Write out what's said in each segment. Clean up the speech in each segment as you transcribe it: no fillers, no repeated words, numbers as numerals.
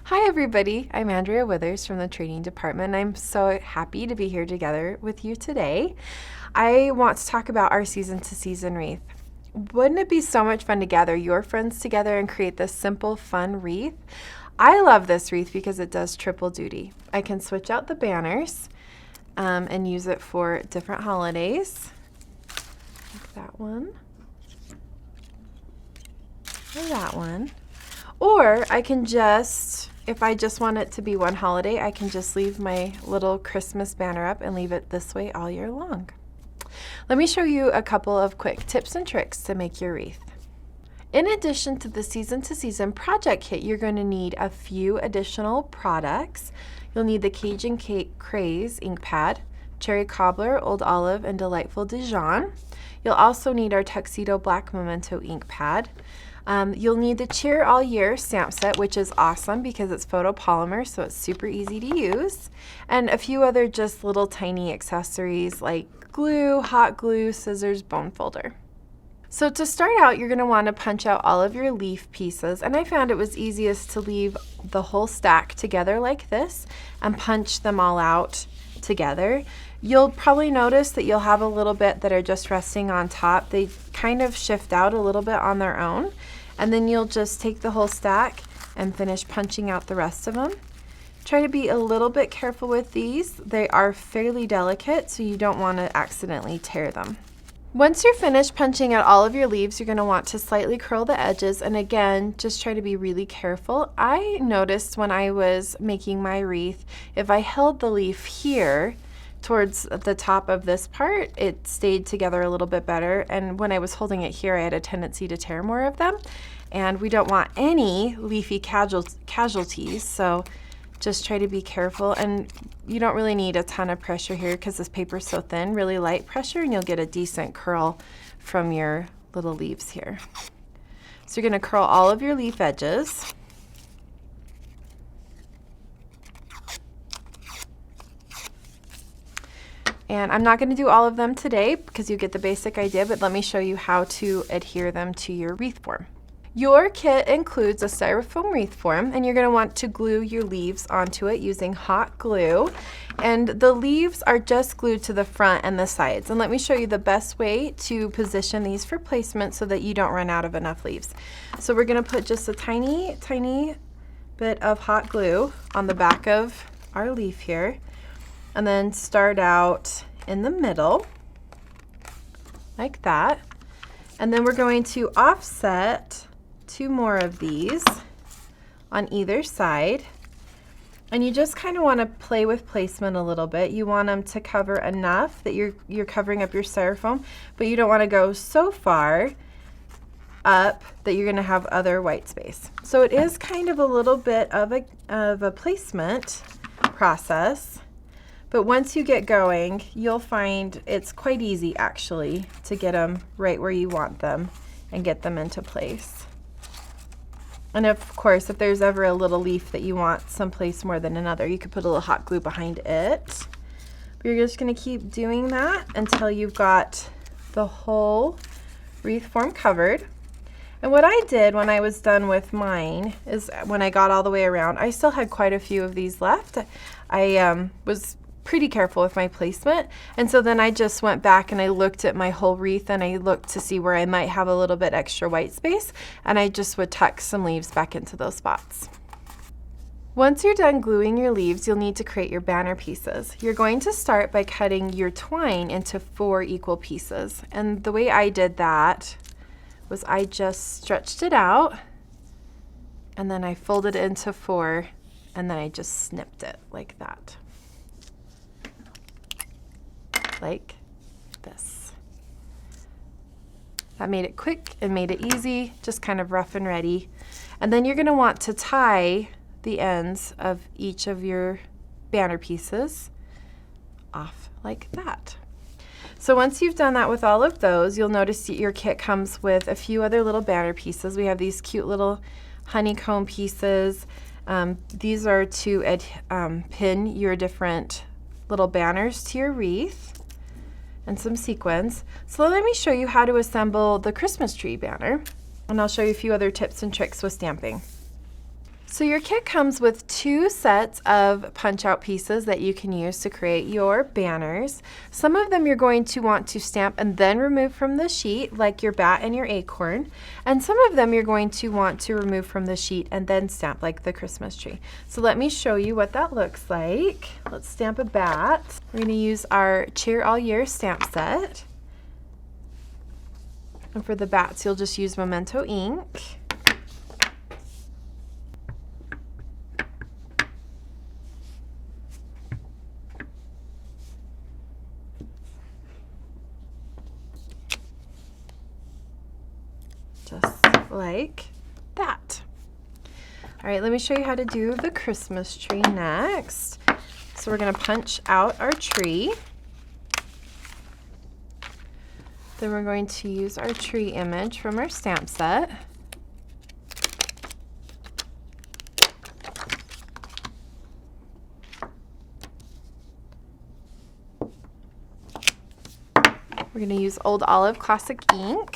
Hi everybody, I'm Andrea Withers from the training department. I'm so happy to be here together with you today. I want to talk about our season to season wreath. Wouldn't it be so much fun to gather your friends together and create this simple, fun wreath? I love this wreath because it does triple duty. I can switch out the banners and use it for different holidays, like that one, or that one. Or I can just, if I just want it to be one holiday, I can just leave my little Christmas banner up and leave it this way all year long. Let me show you a couple of quick tips and tricks to make your wreath. In addition to the season to season project kit, you're going to need a few additional products. You'll need the Cajun Cake Craze ink pad, Cherry Cobbler, Old Olive, and Delightful Dijon. You'll also need our Tuxedo Black Memento ink pad. You'll need the Cheer All Year stamp set, which is awesome because it's photopolymer, so it's super easy to use. And a few other just little tiny accessories like glue, hot glue, scissors, bone folder. So to start out, you're going to want to punch out all of your leaf pieces, and I found it was easiest to leave the whole stack together like this and punch them all out together. You'll probably notice that you'll have a little bit that are just resting on top. They kind of shift out a little bit on their own, and then you'll just take the whole stack and finish punching out the rest of them. Try to be a little bit careful with these. They are fairly delicate, so you don't want to accidentally tear them. Once you're finished punching out all of your leaves, you're going to want to slightly curl the edges, and again, just try to be really careful. I noticed when I was making my wreath, if I held the leaf here towards the top of this part, it stayed together a little bit better, and when I was holding it here, I had a tendency to tear more of them, and we don't want any leafy casualties, so just try to be careful. And you don't really need a ton of pressure here because this paper is so thin, really light pressure, and you'll get a decent curl from your little leaves here. So you're going to curl all of your leaf edges. And I'm not going to do all of them today because you get the basic idea, but let me show you how to adhere them to your wreath form. Your kit includes a styrofoam wreath form, and you're going to want to glue your leaves onto it using hot glue. And the leaves are just glued to the front and the sides. And let me show you the best way to position these for placement so that you don't run out of enough leaves. So we're going to put just a tiny, tiny bit of hot glue on the back of our leaf here, and then start out in the middle like that. And then we're going to offset 2 more of these on either side, and you just kind of want to play with placement a little bit. You want them to cover enough that you're covering up your styrofoam, but you don't want to go so far up that you're going to have other white space. So it is kind of a little bit of a placement process, but once you get going, you'll find it's quite easy actually to get them right where you want them and get them into place. And of course, if there's ever a little leaf that you want someplace more than another, you could put a little hot glue behind it. But you're just going to keep doing that until you've got the whole wreath form covered. And what I did when I was done with mine is when I got all the way around, I still had quite a few of these left. I was pretty careful with my placement, and so then I just went back and I looked at my whole wreath and I looked to see where I might have a little bit extra white space, and I just would tuck some leaves back into those spots. Once you're done gluing your leaves, you'll need to create your banner pieces. You're going to start by cutting your twine into 4 equal pieces, and the way I did that was I just stretched it out and then I folded it into 4, and then I just snipped it like that. Like this. That made it quick and made it easy, just kind of rough and ready. And then you're going to want to tie the ends of each of your banner pieces off like that. So once you've done that with all of those, you'll notice that your kit comes with a few other little banner pieces. We have these cute little honeycomb pieces. These are to pin your different little banners to your wreath, and some sequins. So let me show you how to assemble the Christmas tree banner, and I'll show you a few other tips and tricks with stamping. So your kit comes with 2 sets of punch-out pieces that you can use to create your banners. Some of them you're going to want to stamp and then remove from the sheet, like your bat and your acorn. And some of them you're going to want to remove from the sheet and then stamp, like the Christmas tree. So let me show you what that looks like. Let's stamp a bat. We're going to use our Cheer All Year stamp set. And for the bats, you'll just use Memento ink. Just like that. All right, let me show you how to do the Christmas tree next. So we're going to punch out our tree. Then we're going to use our tree image from our stamp set. We're going to use Old Olive Classic ink.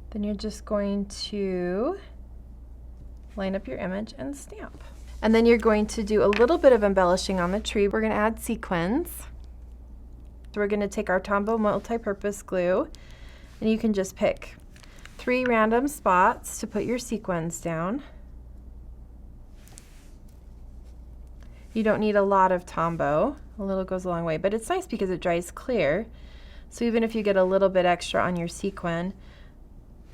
Then you're just going to line up your image and stamp. And then you're going to do a little bit of embellishing on the tree. We're going to add sequins. So we're going to take our Tombow multi-purpose glue, and you can just pick 3 random spots to put your sequins down. You don't need a lot of Tombow. A little goes a long way, but it's nice because it dries clear. So even if you get a little bit extra on your sequin,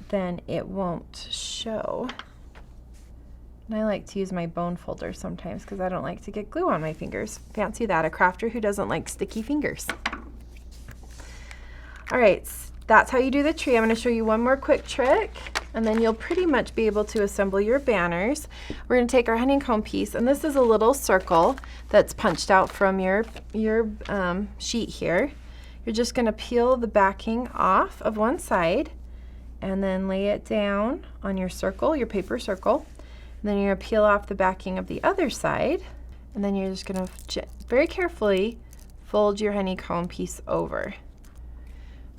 then it won't show. And I like to use my bone folder sometimes because I don't like to get glue on my fingers. Fancy that, a crafter who doesn't like sticky fingers. All right, that's how you do the tree. I'm going to show you one more quick trick, and then you'll pretty much be able to assemble your banners. We're going to take our honeycomb piece, and this is a little circle that's punched out from your sheet here. You're just going to peel the backing off of one side, and then lay it down on your circle, your paper circle. And then you're going to peel off the backing of the other side, and then you're just going to very carefully fold your honeycomb piece over.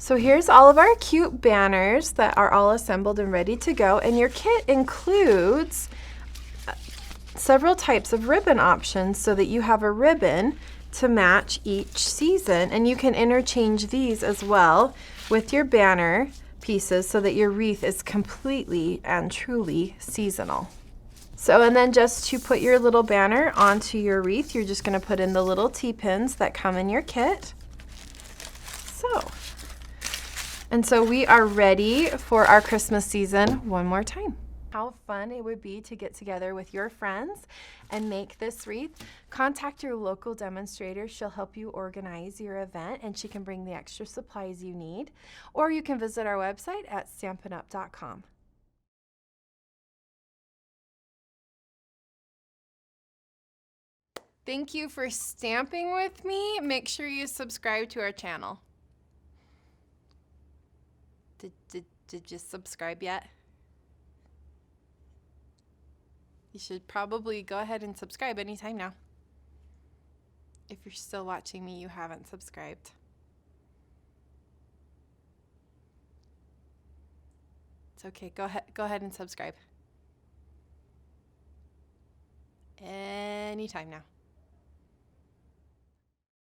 So here's all of our cute banners that are all assembled and ready to go, and your kit includes several types of ribbon options so that you have a ribbon to match each season, and you can interchange these as well with your banner pieces so that your wreath is completely and truly seasonal. So, and then just to put your little banner onto your wreath, you're just going to put in the little T-pins that come in your kit. So we are ready for our Christmas season one more time. How fun it would be to get together with your friends and make this wreath. Contact your local demonstrator. She'll help you organize your event, and she can bring the extra supplies you need. Or you can visit our website at stampinup.com. Thank you for stamping with me. Make sure you subscribe to our channel. Did you subscribe yet? You should probably go ahead and subscribe anytime now. If you're still watching me, you haven't subscribed. It's okay. Go ahead and subscribe. Anytime now.